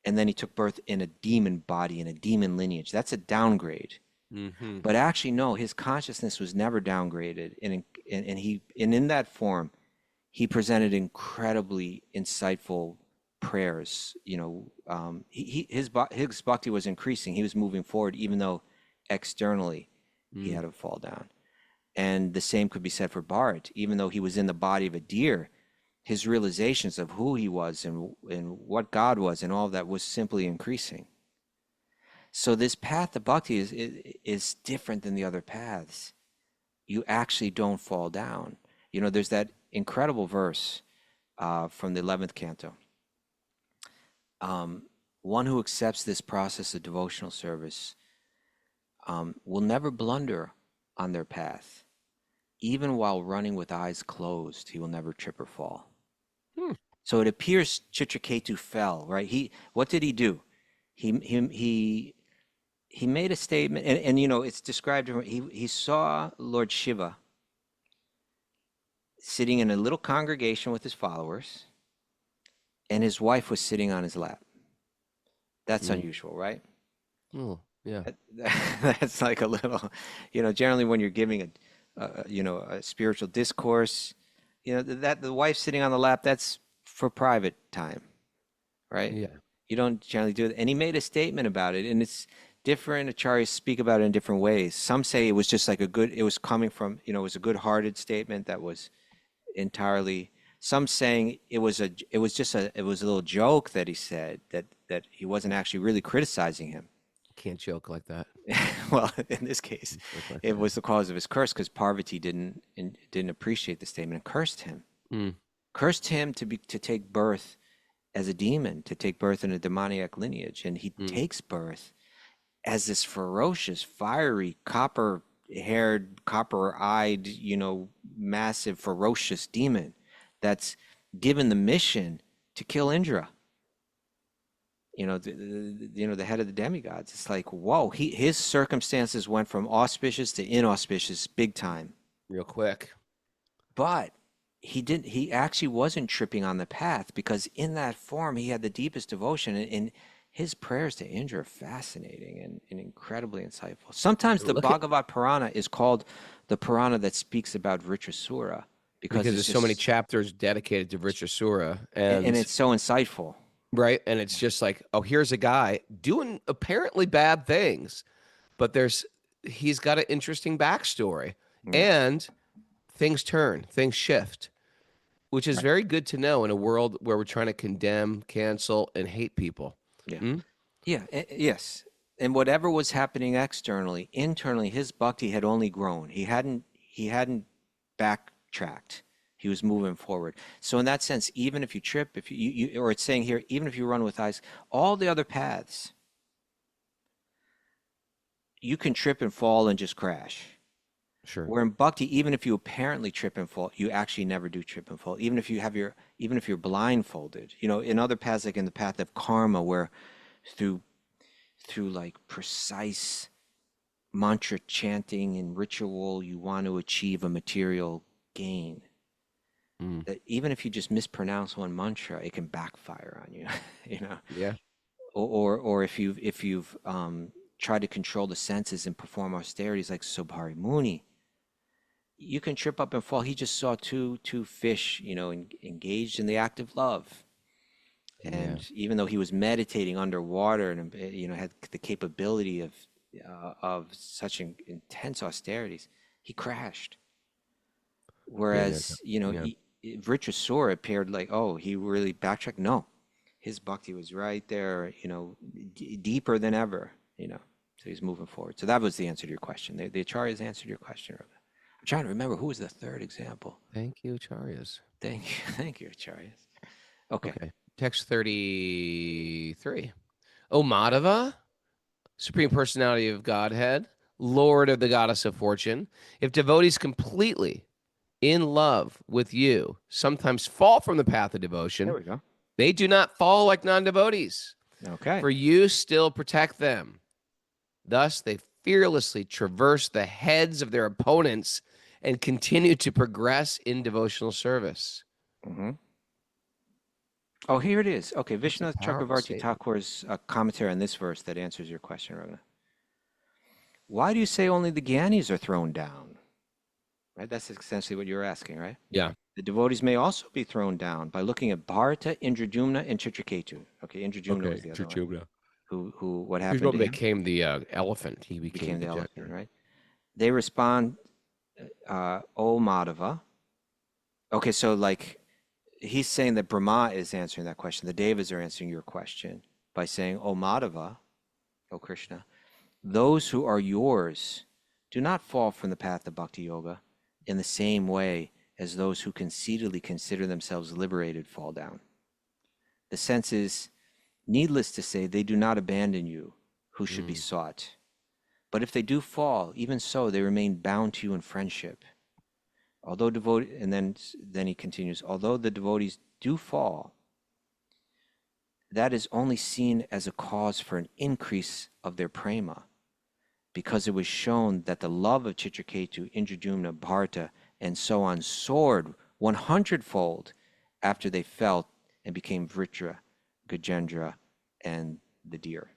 then he took birth in a demon body, in a demon lineage. That's a downgrade. Mm-hmm. But actually, no, his consciousness was never downgraded. And in that form, he presented incredibly insightful prayers. His bhakti was increasing. He was moving forward, even though externally he had to fall down. And the same could be said for Bharat. Even though he was in the body of a deer, his realizations of who he was and what God was and all of that was simply increasing. So this path of bhakti is different than the other paths. You actually don't fall down. There's that incredible verse from the 11th canto. One who accepts this process of devotional service will never blunder on their path. Even while running with eyes closed, he will never trip or fall. So it appears Chitraketu fell, right? What did he do? He made a statement, and it's described. He saw Lord Shiva sitting in a little congregation with his followers, and his wife was sitting on his lap. That's unusual, right? Oh, yeah. That's like a little, generally when you're giving a spiritual discourse, that the wife sitting on the lap, that's for private time, right? Yeah. You don't generally do it. And he made a statement about it, and it's different. Acharyas speak about it in different ways. Some say it was just like it was coming from, it was a good-hearted statement that was entirely. Some saying it was a little joke that he said that he wasn't actually really criticizing him. can't joke like that. Well, in this case, Joke like it that. was the cause of his curse because Parvati didn't appreciate the statement and cursed him. Mm. Cursed him to take birth as a demon, to take birth in a demoniac lineage, and he takes birth as this ferocious, fiery, copper-haired, copper-eyed, massive, ferocious demon that's given the mission to kill Indra. The head of the demigods. It's like, whoa, his circumstances went from auspicious to inauspicious big time. Real quick. But he actually wasn't tripping on the path, because in that form he had the deepest devotion, and his prayers to Indra are fascinating and incredibly insightful. Sometimes the Bhagavad Purana is called the Purana that speaks about Vritrasura because there's so many chapters dedicated to Vritrasura, and it's so insightful. Right. And it's just like, oh, here's a guy doing apparently bad things, but he's got an interesting backstory, and things turn, things shift, which is very good to know in a world where we're trying to condemn, cancel, and hate people. Yeah. Yes. And whatever was happening externally, internally, his bhakti had only grown. He hadn't backtracked. He was moving forward. So in that sense, even if you trip, if you or it's saying here, even if you run with eyes, all the other paths, you can trip and fall and just crash. Sure. Where in bhakti, even if you apparently trip and fall, you actually never do trip and fall. Even if you're blindfolded, in other paths, like in the path of karma, where through like precise mantra chanting and ritual, you want to achieve a material gain. That even if you just mispronounce one mantra, it can backfire on you. Yeah. Or if you've tried to control the senses and perform austerities like Sobhari Muni, you can trip up and fall. He just saw two fish, engaged in the act of love, and even though he was meditating underwater and had the capability of such intense austerities, he crashed. Whereas Vritrasura appeared like, oh, he really backtracked. No, his bhakti was right there, deeper than ever, So he's moving forward. So that was the answer to your question. The Acharyas answered your question. I'm trying to remember who was the third example. Thank you, Acharyas. Thank you, Acharyas. Okay. Text 33. O Madhava, Supreme Personality of Godhead, Lord of the Goddess of Fortune, if devotees completely in love with you sometimes fall from the path of devotion, There we go. they do not fall like non-devotees. Okay. For you still protect them. Thus, they fearlessly traverse the heads of their opponents and continue to progress in devotional service. Mm-hmm. Oh, here it is. Okay, Vishnu powerful Chakravarti statement. Thakur's commentary on this verse that answers your question, Raghunath. Why do you say only the Gyanis are thrown down? Right, that's essentially what you're asking, right? Yeah. The devotees may also be thrown down by looking at Bharata, Indradyumna, and Chitraketu. Okay, Indradyumna was the other one. Who what happened He's to what him? became the elephant. He Became the elephant, projector. right? They respond, O Madhava. Okay, so like he's saying that Brahma is answering that question. The Devas are answering your question by saying, O Madhava, O Krishna, those who are yours do not fall from the path of Bhakti Yoga in the same way as those who conceitedly consider themselves liberated fall down. The sense is, needless to say, they do not abandon you who should be sought. But if they do fall, even so, they remain bound to you in friendship. Although and then he continues, although the devotees do fall, that is only seen as a cause for an increase of their prema, because it was shown that the love of Chitraketu, Indradyumna, Bharata, and so on soared 100-fold after they fell and became Vritra, Gajendra, and the deer.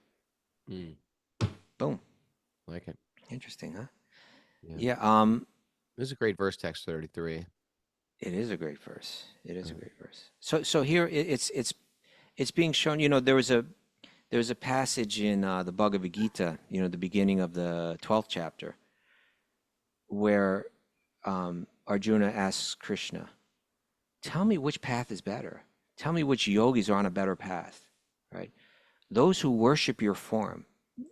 Boom. Like it. Interesting, huh? Yeah. Yeah. This is a great verse, text 33. It is a great verse. It is a great verse. So here it's being shown. There was a passage in the Bhagavad Gita, the beginning of the 12th chapter, where Arjuna asks Krishna, "Tell me which path is better. Tell me which yogis are on a better path." Right? Those who worship your form,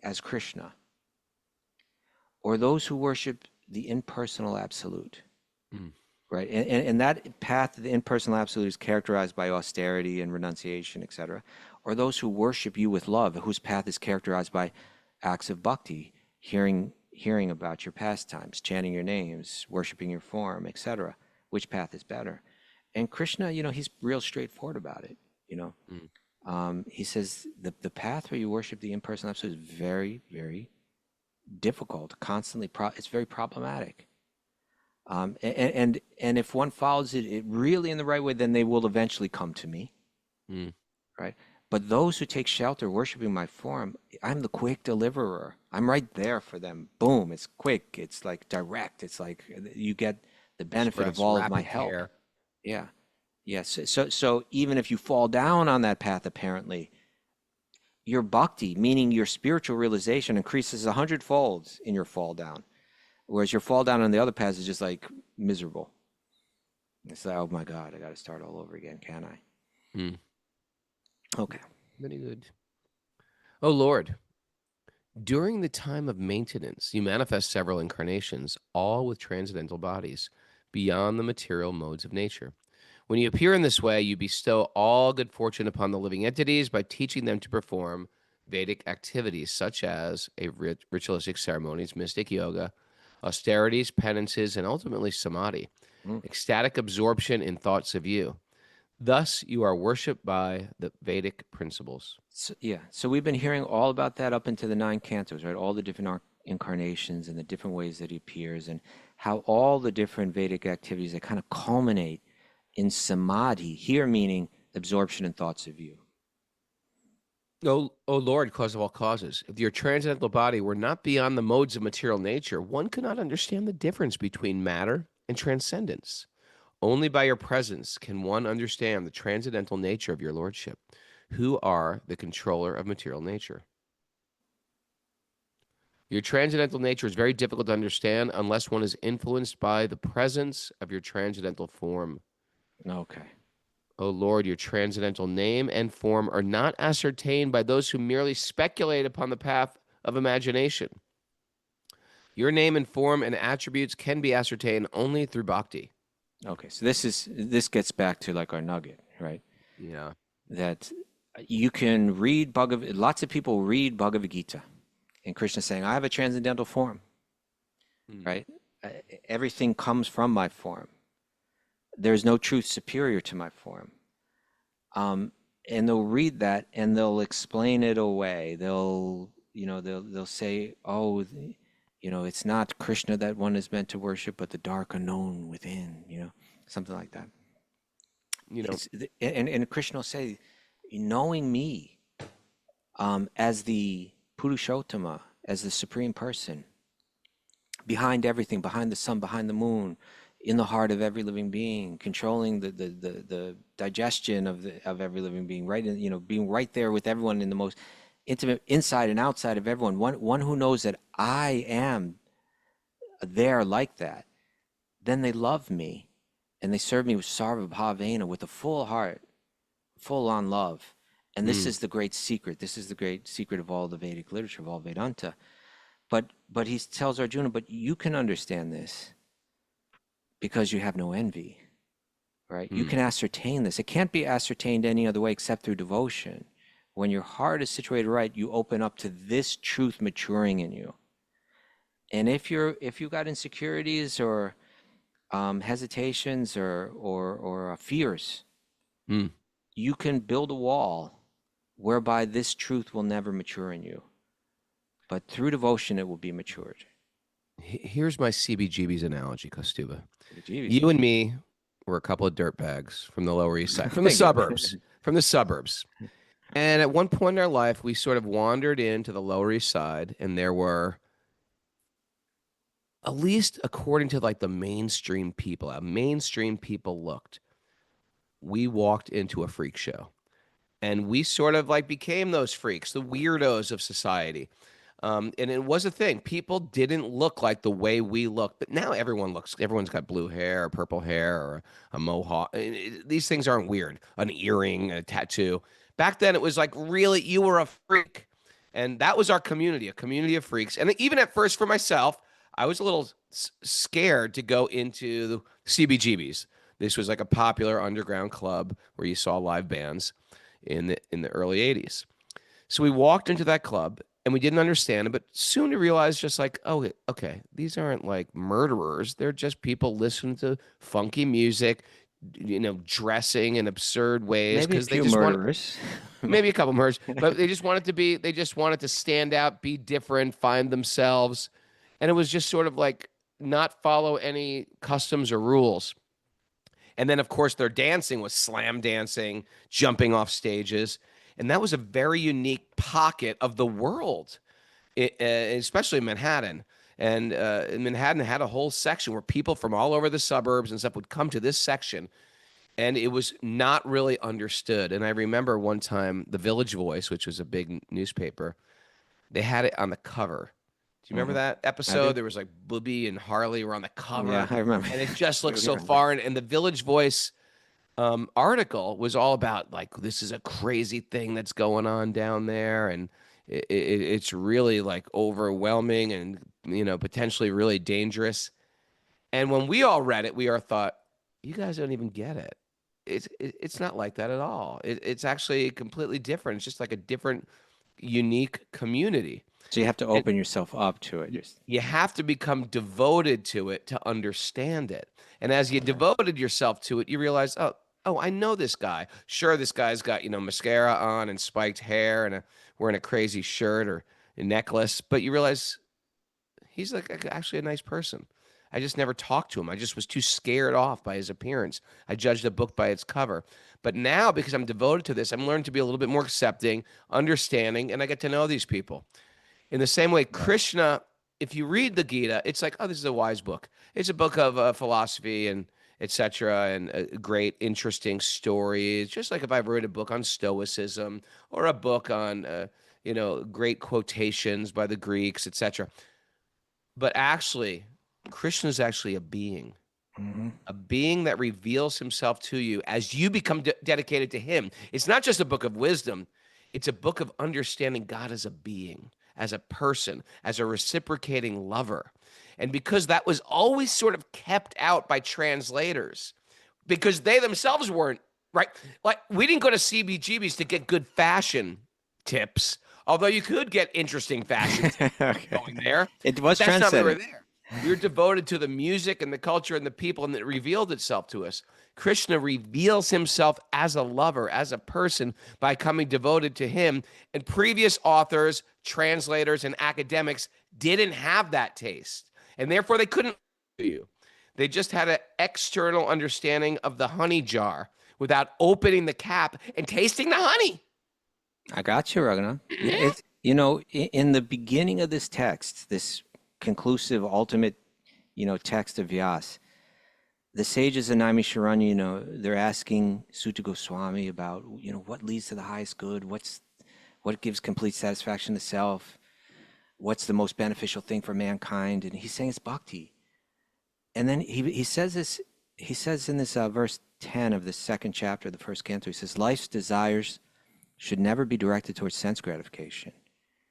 as Krishna, or those who worship the impersonal absolute, right? And that path to the impersonal absolute is characterized by austerity and renunciation, etc. Or those who worship you with love, whose path is characterized by acts of bhakti, hearing about your pastimes, chanting your names, worshiping your form, etc. Which path is better? And Krishna, he's real straightforward about it. He says the path where you worship the impersonal absolute is very, very difficult, constantly, it's very problematic. And if one follows it really in the right way, then they will eventually come to me, right? But those who take shelter worshiping my form, I'm the quick deliverer. I'm right there for them. Boom, it's quick. It's like direct. It's like you get the benefit of all of my help. Care. Yeah. Yes. So even if you fall down on that path, apparently, your bhakti, meaning your spiritual realization, increases 100-fold in your fall down. Whereas your fall down on the other path is just like miserable. It's like, oh my God, I got to start all over again, can I? Okay. Very good. Oh Lord, during the time of maintenance, you manifest several incarnations, all with transcendental bodies, beyond the material modes of nature. When you appear in this way, you bestow all good fortune upon the living entities by teaching them to perform Vedic activities such as ritualistic ceremonies, mystic yoga, austerities, penances, and ultimately samadhi, ecstatic absorption in thoughts of you. Thus, you are worshipped by the Vedic principles. So we've been hearing all about that up into the 9 cantos, right? All the different incarnations and the different ways that he appears, and how all the different Vedic activities that kind of culminate in samadhi, here meaning absorption in thoughts of you. O Lord, cause of all causes, if your transcendental body were not beyond the modes of material nature, one could not understand the difference between matter and transcendence. Only by your presence can one understand the transcendental nature of your lordship, who are the controller of material nature. Your transcendental nature is very difficult to understand unless one is influenced by the presence of your transcendental form. Okay. O Lord, your transcendental name and form are not ascertained by those who merely speculate upon the path of imagination. Your name and form and attributes can be ascertained only through bhakti. Okay, so this gets back to like our nugget, right? Yeah. That you can read lots of people read Bhagavad Gita, and Krishna saying, I have a transcendental form, right? Everything comes from my form. There's no truth superior to my form. And they'll read that and they'll explain it away. They'll say, oh, it's not Krishna that one is meant to worship, but the dark unknown within, something like that. And Krishna will say, knowing me as the Purushottama, as the Supreme Person, behind everything, behind the sun, behind the moon, in the heart of every living being, controlling the digestion of every living being, right? And being right there with everyone in the most intimate, inside and outside of everyone. One who knows that I am there like that. Then they love me, and they serve me with sarva bhavena, with a full heart, full on love. And this is the great secret. This is the great secret of all the Vedic literature, of all Vedanta. But he tells Arjuna, but you can understand this because you have no envy, right? You can ascertain this. It can't be ascertained any other way except through devotion. When your heart is situated right, you open up to this truth maturing in you. And if you got insecurities or hesitations or fears, you can build a wall whereby this truth will never mature in you. But through devotion, it will be matured. Here's my CBGB's analogy, Kaustubha. CBGB's. You and me were a couple of dirtbags from the Lower East Side, from the suburbs, And at one point in our life, we sort of wandered into the Lower East Side, and there were, at least according to like the mainstream people, how mainstream people looked, we walked into a freak show. And we sort of like became those freaks, the weirdos of society. And it was a thing. People didn't look like the way we looked, but now everyone's got blue hair or purple hair or a mohawk. These things aren't weird. An earring, a tattoo. Back then it was like, really, you were a freak. And that was our community, a community of freaks. And even at first for myself, I was a little scared to go into the CBGBs. This was like a popular underground club where you saw live bands in the early 80s. So we walked into that club and we didn't understand it, but soon we realized just like, oh, okay, these aren't like murderers. They're just people listening to funky music, dressing in absurd ways Maybe a because they few just want murderers. maybe a couple murders, but they just wanted to stand out, be different, find themselves. And it was just sort of like not follow any customs or rules. And then, of course, their dancing was slam dancing, jumping off stages. And that was a very unique pocket of the world, especially in Manhattan. And Manhattan had a whole section where people from all over the suburbs and stuff would come to this section. And it was not really understood. And I remember one time the Village Voice, which was a big newspaper, they had it on the cover. Do you remember that episode? There was like Booby and Harley were on the cover. Yeah, I remember. And it just looked so foreign. And the Village Voice article was all about like, this is a crazy thing that's going on down there. And it's really like overwhelming and, potentially really dangerous. And when we all read it, we all thought, you guys don't even get it. It's not like that at all. It's actually completely different. It's just like a different, unique community. So you have to open yourself up to it. You have to become devoted to it to understand it. And as you devoted yourself to it, you realize, oh, I know this guy. Sure, this guy's got, mascara on and spiked hair and wearing a crazy shirt or a necklace, but you realize he's like actually a nice person. I just never talked to him. I just was too scared off by his appearance. I judged a book by its cover. But now, because I'm devoted to this, I'm learning to be a little bit more accepting, understanding, and I get to know these people. In the same way, Krishna, if you read the Gita, it's like, oh, this is a wise book. It's a book of philosophy and etc. and great, interesting stories. Just like if I read a book on Stoicism or a book on, great quotations by the Greeks, etc. But actually, Krishna is actually a being, a being that reveals himself to you as you become dedicated to him. It's not just a book of wisdom. It's a book of understanding God as a being, as a person, as a reciprocating lover. And because that was always sort of kept out by translators, because they themselves weren't, right? Like, we didn't go to CBGBs to get good fashion tips, although you could get interesting fashion tips going there. It was that's not why we were translated. there. We were devoted to the music and the culture and the people, and it revealed itself to us. Krishna reveals himself as a lover, as a person, by coming devoted to him. And previous authors, translators, and academics didn't have that taste. And therefore, they couldn't do you. They just had an external understanding of the honey jar without opening the cap and tasting the honey. I got you, Raghunath. It's, in the beginning of this text, this conclusive, ultimate, text of Vyas, the sages in Naimisharanya, they're asking Sutta Goswami about, what leads to the highest good, what gives complete satisfaction to self, what's the most beneficial thing for mankind, and he's saying it's bhakti. And then he says this. He says in this verse 10 of the second chapter of the first canto, he says, life's desires should never be directed towards sense gratification.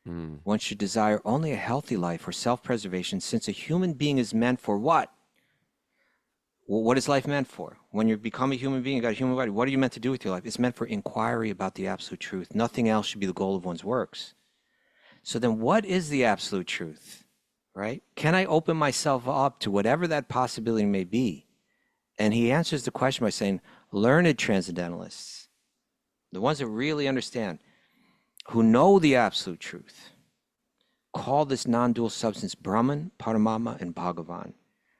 One should desire only a healthy life for self-preservation, since a human being is meant for what? Well, what is life meant for? When you become a human being, you got a human body, what are you meant to do with your life? It's meant for inquiry about the absolute truth. Nothing else should be the goal of one's works. So then what is the absolute truth, right? Can I open myself up to whatever that possibility may be? And he answers the question by saying, learned transcendentalists, the ones that really understand, who know the absolute truth, call this non-dual substance Brahman, Paramama, and Bhagavan.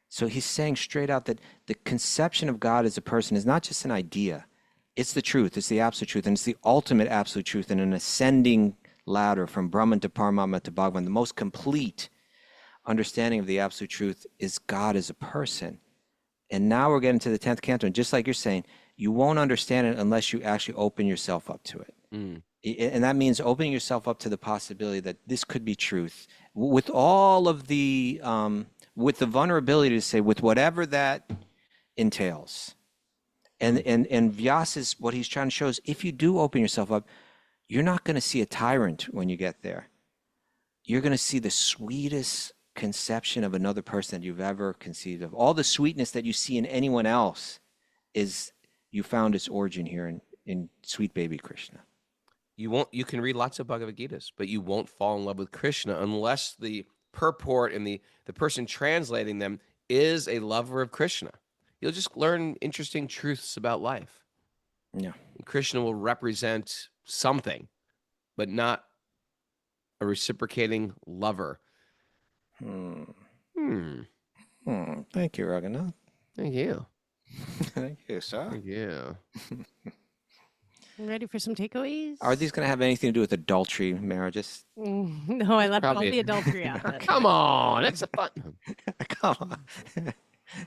So he's saying straight out that the conception of God as a person is not just an idea. It's the truth. It's the absolute truth. And it's the ultimate absolute truth in an ascending ladder from Brahman to Paramama to Bhagavan. The most complete understanding of the absolute truth is God as a person. And now we're getting to the 10th canto. And just like you're saying, you won't understand it unless you actually open yourself up to it. And that means opening yourself up to the possibility that this could be truth, with all of the, with the vulnerability to say, with whatever that entails. And Vyas is, what he's trying to show is, if you do open yourself up, you're not going to see a tyrant when you get there. you're going to see the sweetest conception of another person that you've ever conceived of. All the sweetness that you see in anyone else is you found its origin here in sweet baby Krishna. You can read lots of Bhagavad Gitas, but you won't fall in love with Krishna unless the purport and the person translating them is a lover of Krishna. You'll just learn interesting truths about life. Yeah. And Krishna will represent something, but not a reciprocating lover. Thank you, Raghunath. Thank you. Thank you, sir. Thank you. Ready for some takeaways? Are these going to have anything to do with adultery, marriages? No, I left all Probably. the adultery out. Come on, that's a fun. Come on.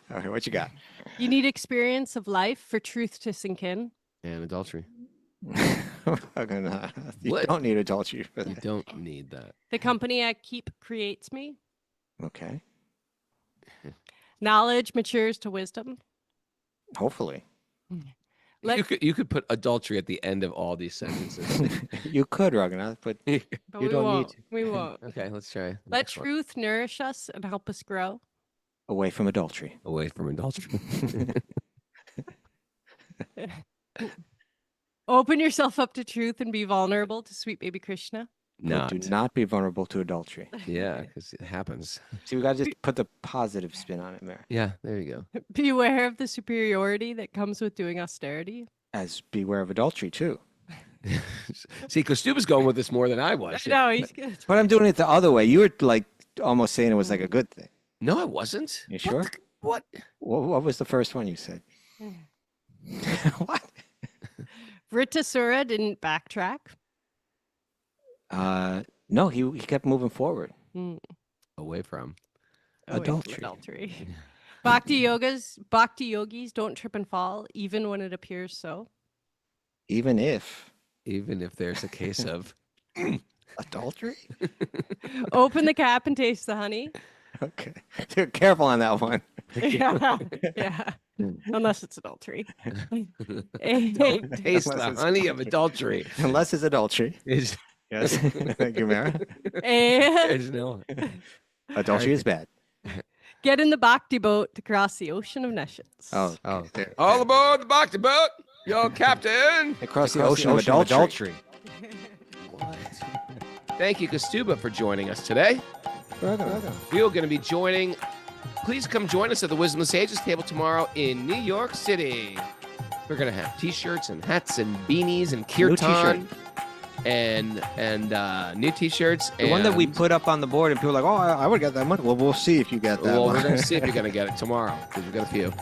All right, what you got? You need experience of life for truth to sink in. And adultery. Raghunath, you What? don't need adultery for You that. don't need that. The company I keep creates me. Okay. Knowledge matures to wisdom. Hopefully. You could put adultery at the end of all these sentences. You could, Raghunath, but But You we don't need won't. to. We won't. Okay, let's try. the Let next one. truth nourish us and help us grow. away from adultery. Away from adultery. Open yourself up to truth and be vulnerable to sweet baby Krishna. But do not be vulnerable to adultery. Yeah, because it happens. See, we got to just put the positive spin on it, Mary. Yeah, there you go. Beware of the superiority that comes with doing austerity. As beware of adultery, too. See, Kaustubha's going with this more than I was. No, he's good. But I'm doing it the other way. You were like almost saying it was like a good thing. No, I wasn't. You sure? What? What was the first one you said? What? Vritasura didn't backtrack. No, he kept moving forward. Away from. Away from Adultery. adultery. Bhakti yogis don't trip and fall, even when it appears so. Even if There's a case of adultery? Open the cap and taste the honey. Okay. You're careful on that one. Yeah, yeah. Unless it's adultery. don't taste the Unless it's honey of adultery. Unless it's adultery. Is Yes. Thank you, Mara. And there's no. Adultery is bad. get in the bhakti boat to cross the ocean of nations. Oh, there. All aboard the Bhakti boat, your captain. Across the ocean of adultery. Thank you, Kaustubha, for joining us today. Welcome. We are going to be joining. Please come join us at the Wisdom of Sages table tomorrow in New York City. We're going to have T-shirts and hats and beanies and kirtan and new T-shirts. The one that we put up on the board, and people are like, oh, I would get that one. Well, we'll see if you get that Well, one. we're going to see if you're going to get it tomorrow because we've got a few.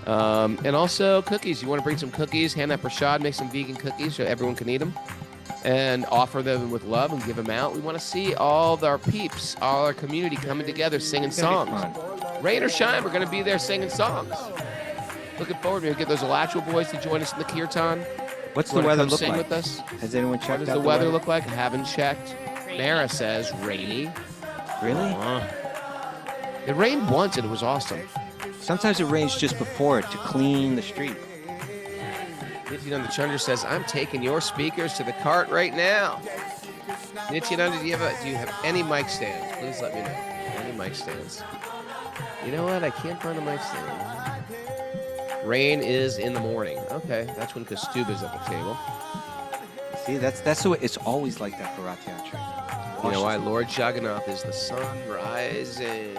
And also cookies. You want to bring some cookies, hand out prashad, make some vegan cookies so everyone can eat them. And offer them with love and give them out. We want to see all our peeps, all our community coming together singing songs. Rain or shine, we're going to be there singing songs. Looking forward to it. Get those Alachua boys to join us in the kirtan. What's the Wanna weather come look sing like? with us? Has anyone What checked does out the weather look like? I haven't checked. Mara says rainy. Really? It rained once and it was awesome. Sometimes it rains just before it to clean the street. Nityananda Chandra says, I'm taking your speakers to the cart right now. Nityananda, do you have any mic stands? Please let me know. Any mic stands? You know what? I can't find a mic stand. Rain is in the morning. Okay, that's when Kaustubha's at the table. See, that's the way. It's always like that for Rath Yatra. You know why? Lord Jagannath is the sun rising.